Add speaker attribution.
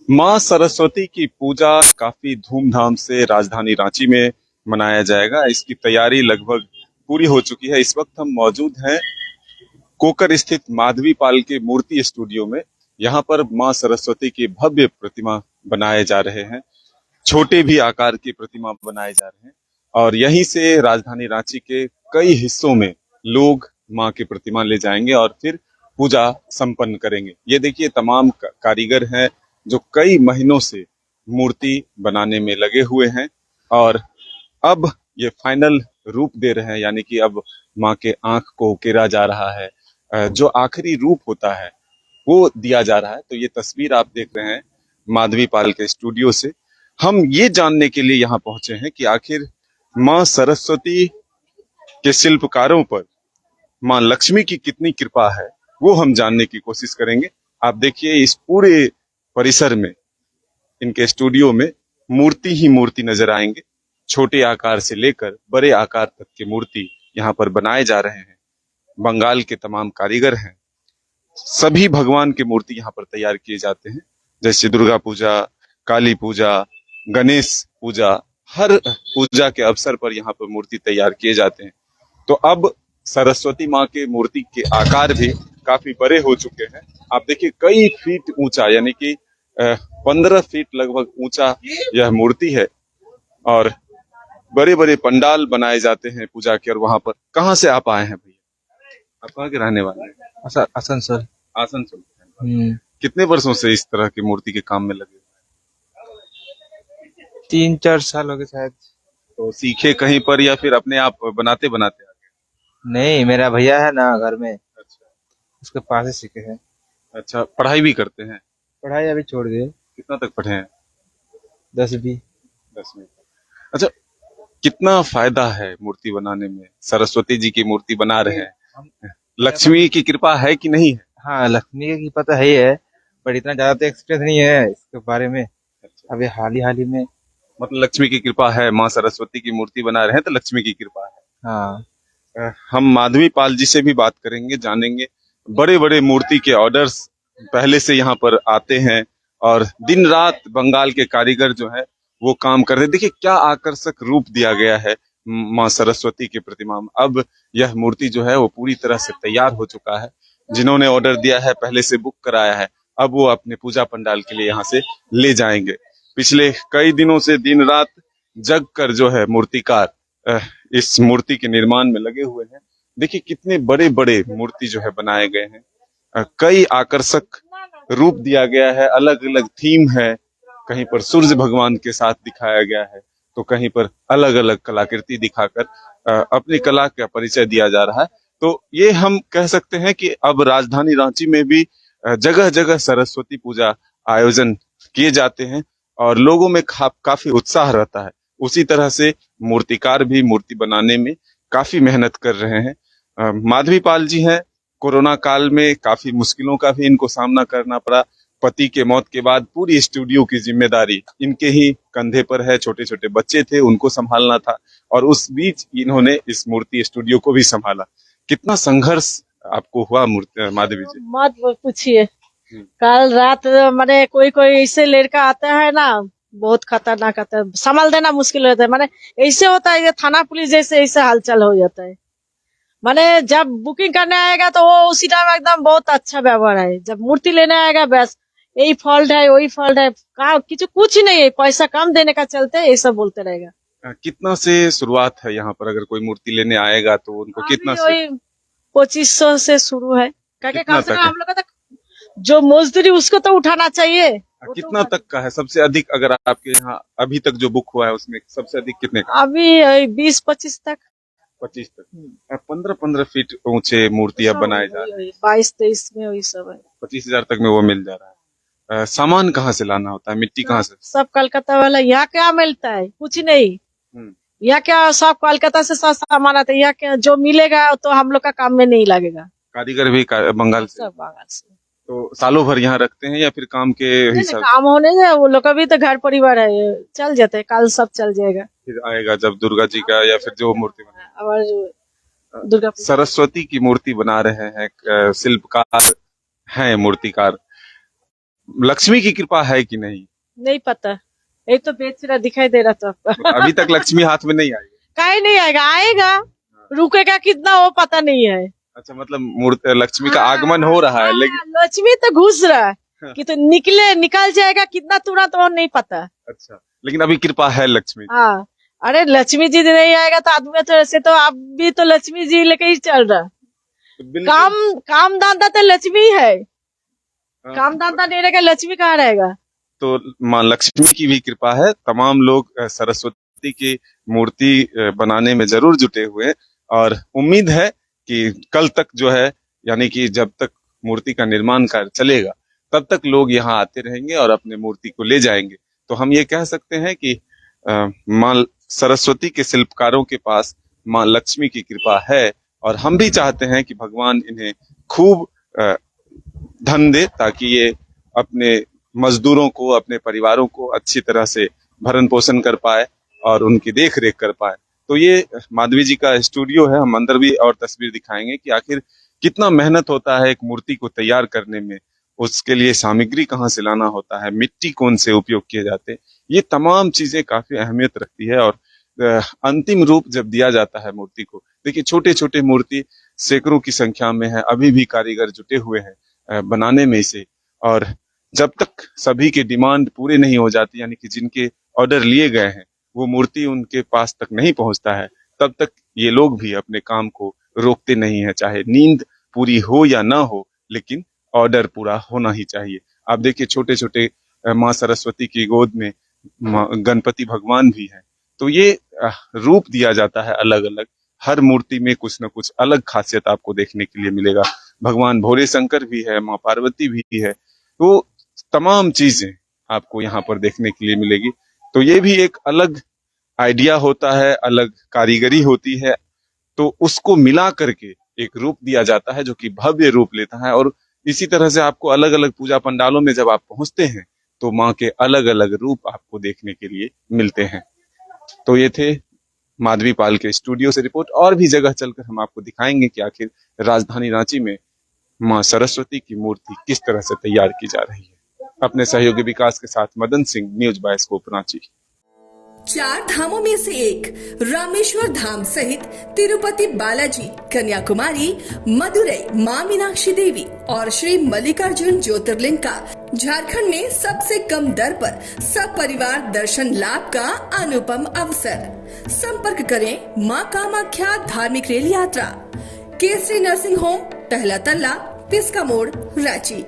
Speaker 1: माँ सरस्वती की पूजा काफी धूमधाम से राजधानी रांची में मनाया जाएगा। इसकी तैयारी लगभग पूरी हो चुकी है। इस वक्त हम मौजूद हैं कोकर स्थित माधवी पाल के मूर्ति स्टूडियो में। यहाँ पर माँ सरस्वती की भव्य प्रतिमा बनाए जा रहे हैं। छोटे भी आकार की प्रतिमा बनाए जा रहे हैं और यहीं से राजधानी रांची के कई हिस्सों में लोग माँ की प्रतिमा ले जाएंगे और फिर पूजा संपन्न करेंगे। ये देखिए तमाम कारीगर हैं जो कई महीनों से मूर्ति बनाने में लगे हुए हैं और अब ये फाइनल रूप दे रहे हैं, यानी कि अब माँ के आंख को उकेरा जा रहा है। जो आखिरी रूप होता है वो दिया जा रहा है। तो ये तस्वीर आप देख रहे हैं माधवी पाल के स्टूडियो से। हम ये जानने के लिए यहाँ पहुंचे हैं कि आखिर माँ सरस्वती के शिल्पकारों पर माँ लक्ष्मी की कितनी कृपा है, वो हम जानने की कोशिश करेंगे। आप देखिए इस पूरे परिसर में, इनके स्टूडियो में मूर्ति ही मूर्ति नजर आएंगे। छोटे आकार से लेकर बड़े आकार तक की मूर्ति यहाँ पर बनाए जा रहे हैं। बंगाल के तमाम कारीगर हैं। सभी भगवान की मूर्ति यहाँ पर तैयार किए जाते हैं, जैसे दुर्गा पूजा, काली पूजा, गणेश पूजा। हर पूजा के अवसर पर यहाँ पर मूर्ति तैयार किए जाते हैं। तो अब सरस्वती माँ के मूर्ति के आकार भी काफी बड़े हो चुके हैं। आप देखिए कई फीट ऊंचा, यानी कि 15 फीट लगभग ऊंचा यह मूर्ति है और बड़े बड़े पंडाल बनाए जाते हैं पूजा के। और वहां पर कहाँ से आप आए हैं भैया? आप कहाँ के रहने वाले हैं?
Speaker 2: आसनसोल।
Speaker 1: आसनसोल के रहने वाले। कितने वर्षों से इस तरह की मूर्ति के काम में लगे?
Speaker 2: 3-4 साल हो गए शायद।
Speaker 1: तो सीखे कहीं पर या फिर अपने आप बनाते बनाते आ गए?
Speaker 2: नहीं, मेरा भैया है ना घर में,
Speaker 1: अच्छा।
Speaker 2: उसके पास ही सीखे हैं।
Speaker 1: अच्छा, पढ़ाई भी करते हैं?
Speaker 2: पढ़ाई अभी छोड़ दिए।
Speaker 1: कितना तक पढ़े हैं?
Speaker 2: 10वीं।
Speaker 1: 10वीं। अच्छा, कितना फायदा है मूर्ति बनाने में? सरस्वती जी की मूर्ति बना रहे हैं, लक्ष्मी की कृपा है कि नहीं है?
Speaker 2: हाँ, लक्ष्मी की पता है ही है, पर इतना ज्यादा तो एक्सपीरियंस नहीं है इसके बारे में।
Speaker 1: अच्छा।
Speaker 2: अभी हाल ही में।
Speaker 1: मतलब लक्ष्मी की कृपा है, माँ सरस्वती की मूर्ति बना रहे हैं तो लक्ष्मी की कृपा है।
Speaker 2: हाँ।
Speaker 1: हम माधवी पाल जी से भी बात करेंगे, जानेंगे। बड़े बड़े मूर्ति के ऑर्डर्स पहले से यहाँ पर आते हैं और दिन रात बंगाल के कारीगर जो है वो काम कर रहे हैं। देखिए क्या आकर्षक रूप दिया गया है माँ सरस्वती की प्रतिमा में। अब यह मूर्ति जो है वो पूरी तरह से तैयार हो चुका है। जिन्होंने ऑर्डर दिया है, पहले से बुक कराया है, अब वो अपने पूजा पंडाल के लिए यहाँ से ले जाएंगे। पिछले कई दिनों से दिन रात जग कर जो है मूर्तिकार इस मूर्ति के निर्माण में लगे हुए हैं। देखिए कितने बड़े बड़े मूर्ति जो है बनाए गए हैं। कई आकर्षक रूप दिया गया है, अलग अलग थीम है। कहीं पर सूर्य भगवान के साथ दिखाया गया है तो कहीं पर अलग अलग कलाकृति दिखाकर अपनी कला का परिचय दिया जा रहा है। तो ये हम कह सकते हैं कि अब राजधानी रांची में भी जगह जगह सरस्वती पूजा आयोजन किए जाते हैं और लोगों में काफी उत्साह रहता है। उसी तरह से मूर्तिकार भी मूर्ति बनाने में काफी मेहनत कर रहे हैं। माधवी पाल जी हैं। कोरोना काल में काफी मुश्किलों का भी इनको सामना करना पड़ा। पति के मौत के बाद पूरी स्टूडियो की जिम्मेदारी इनके ही कंधे पर है। छोटे छोटे बच्चे थे, उनको संभालना था और उस बीच इन्होंने इस मूर्ति स्टूडियो को भी संभाला। कितना संघर्ष आपको हुआ मूर्ति माधवी जी?
Speaker 3: मत पूछिए। कल रात माने कोई कोई ऐसे लड़का आता है ना, बहुत खतरनाक आता है, संभाल देना मुश्किल होता है। माने ऐसे होता है, थाना पुलिस जैसे ऐसे हलचल हो जाता है। माने जब बुकिंग करने आएगा तो वो उसी टाइम एकदम बहुत अच्छा व्यवहार है, जब मूर्ति लेने आएगा बस यही फॉल्ट है वही फॉल्ट है, कुछ ही नहीं है, पैसा कम देने का चलते ये सब बोलते रहेगा।
Speaker 1: कितना से शुरुआत है यहाँ पर? अगर कोई मूर्ति लेने आएगा तो उनको कितना से?
Speaker 3: वही 2500 से शुरू है।
Speaker 1: कितना
Speaker 3: कम से
Speaker 1: तक
Speaker 3: कम
Speaker 1: है?
Speaker 3: हम लोग का जो मजदूरी उसको तो उठाना चाहिए।
Speaker 1: कितना तक का है सबसे अधिक? अगर आपके यहाँ अभी तक जो बुक हुआ है उसमें सबसे अधिक कितने का?
Speaker 3: अभी 20-25 तक।
Speaker 1: 25 तक। 15-15 फीट ऊंचे मूर्तियां बनाए जा रहे हैं।
Speaker 3: 22-23 में वही सब है।
Speaker 1: 25,000 तक में वो मिल जा रहा है। सामान कहाँ से लाना होता है? मिट्टी कहाँ से?
Speaker 3: सब कलकत्ता वाला। यहाँ क्या मिलता है? कुछ नहीं। यहाँ क्या सब कलकत्ता से सब सामान आता है। यहाँ क्या जो मिलेगा तो हम लोग का काम में नहीं लगेगा।
Speaker 1: कारीगर भी बंगाल से?
Speaker 3: सब बंगाल से।
Speaker 1: तो सालों भर यहाँ रखते हैं या फिर काम के हिसाब?
Speaker 3: काम होने से वो लोग का भी तो घर परिवार है, चल जाते हैं, कल सब चल जाएगा।
Speaker 1: फिर आएगा जब दुर्गा जी का या फिर जो मूर्ति बना।
Speaker 3: और दुर्गा
Speaker 1: सरस्वती की मूर्ति बना रहे हैं, शिल्पकार हैं, मूर्तिकार। लक्ष्मी की कृपा है कि नहीं?
Speaker 3: नहीं पता, एक तो बेच रहा दिखाई दे रहा था।
Speaker 1: अभी तक लक्ष्मी हाथ में नहीं आई?
Speaker 3: काहे नहीं आएगा, आएगा, रुकेगा कितना वो पता नहीं है।
Speaker 1: अच्छा, मतलब मूर्ति लक्ष्मी का आगमन हो रहा है, लेकिन
Speaker 3: लक्ष्मी तो घुस रहा है कि तो निकल जाएगा कितना तुरंत वो नहीं पता।
Speaker 1: अच्छा, लेकिन अभी कृपा है लक्ष्मी की।
Speaker 3: हाँ, अरे लक्ष्मी जी नहीं आएगा तो आदमी तो ऐसे तो आप भी तो लक्ष्मी जी लेके ही चल रहा।
Speaker 1: तो बिल्कुल।
Speaker 3: काम दाता तो लक्ष्मी है,
Speaker 1: हाँ।
Speaker 3: काम दाता नहीं रहेगा लक्ष्मी कहाँ रहेगा।
Speaker 1: तो माँ लक्ष्मी की भी कृपा है। तमाम लोग सरस्वती की मूर्ति बनाने में जरूर जुटे हुए हैं और उम्मीद है कि कल तक जो है, यानी कि जब तक मूर्ति का निर्माण कार्य चलेगा तब तक लोग यहाँ आते रहेंगे और अपने मूर्ति को ले जाएंगे। तो हम ये कह सकते हैं कि माँ सरस्वती के शिल्पकारों के पास माँ लक्ष्मी की कृपा है और हम भी चाहते हैं कि भगवान इन्हें खूब धन दे ताकि ये अपने मजदूरों को, अपने परिवारों को अच्छी तरह से भरण पोषण कर पाए और उनकी देख रेख कर पाए। तो ये माधवी जी का स्टूडियो है, हम अंदर भी और तस्वीर दिखाएंगे कि आखिर कितना मेहनत होता है एक मूर्ति को तैयार करने में, उसके लिए सामग्री कहाँ से लाना होता है, मिट्टी कौन से उपयोग किए जाते हैं, ये तमाम चीजें काफी अहमियत रखती है। और अंतिम रूप जब दिया जाता है मूर्ति को, देखिए छोटे छोटे मूर्ति सैकड़ों की संख्या में है, अभी भी कारीगर जुटे हुए हैं बनाने में इसे। और जब तक सभी के डिमांड पूरे नहीं हो जाती, यानी कि जिनके ऑर्डर लिए गए हैं वो मूर्ति उनके पास तक नहीं पहुंचता है, तब तक ये लोग भी अपने काम को रोकते नहीं है, चाहे नींद पूरी हो या ना हो, लेकिन ऑर्डर पूरा होना ही चाहिए। आप देखिए छोटे छोटे माँ सरस्वती की गोद में गणपति भगवान भी है। तो ये रूप दिया जाता है अलग अलग, हर मूर्ति में कुछ न कुछ अलग खासियत आपको देखने के लिए मिलेगा। भगवान भोले शंकर भी है, माँ पार्वती भी है, तो तमाम चीजें आपको यहाँ पर देखने के लिए मिलेगी। तो ये भी एक अलग आइडिया होता है, अलग कारीगरी होती है, तो उसको मिला करके एक रूप दिया जाता है जो कि भव्य रूप लेता है। और इसी तरह से आपको अलग अलग पूजा पंडालों में जब आप पहुंचते हैं तो माँ के अलग अलग रूप आपको देखने के लिए मिलते हैं। तो ये थे माधवी पाल के स्टूडियो से रिपोर्ट। और भी जगह चलकर हम आपको दिखाएंगे कि आखिर राजधानी रांची में माँ सरस्वती की मूर्ति किस तरह से तैयार की जा रही है। अपने सहयोगी विकास के साथ मदन सिंह, न्यूज बायोस्कोप रांची।
Speaker 4: 4 धामों में से एक रामेश्वर धाम सहित तिरुपति बालाजी, कन्याकुमारी, मदुरई मां मीनाक्षी देवी और श्री मल्लिकार्जुन ज्योतिर्लिंग का झारखंड में सबसे कम दर पर सब परिवार दर्शन लाभ का अनुपम अवसर। संपर्क करें मां कामाख्या धार्मिक रेल यात्रा, केसरी नर्सिंग होम, पहला तल्ला, पिस्का मोड़, रांची।